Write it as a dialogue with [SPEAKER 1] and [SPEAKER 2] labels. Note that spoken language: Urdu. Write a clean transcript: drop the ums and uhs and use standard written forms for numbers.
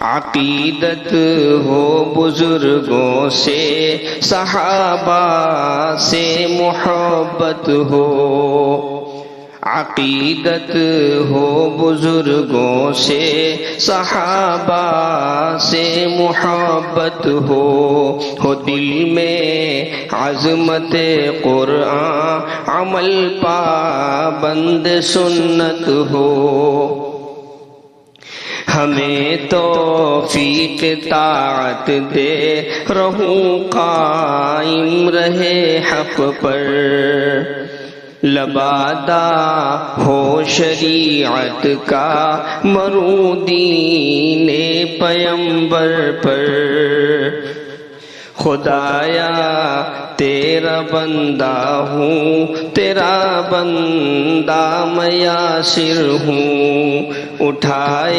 [SPEAKER 1] عقیدت ہو بزرگوں سے، صحابہ سے محبت ہو، عقیدت ہو بزرگوں سے، صحابہ سے محبت ہو دل میں عظمت قرآن، عمل پابند سنت ہو، ہمیں توفیق طاعت دے، رہوں قائم رہے حق پر، لبادہ ہو شریعت کا، مروں دین پیمبر پر، خدایا تیرا بندہ ہوں، تیرا بندہ میں یاسر ہوں، اٹھائے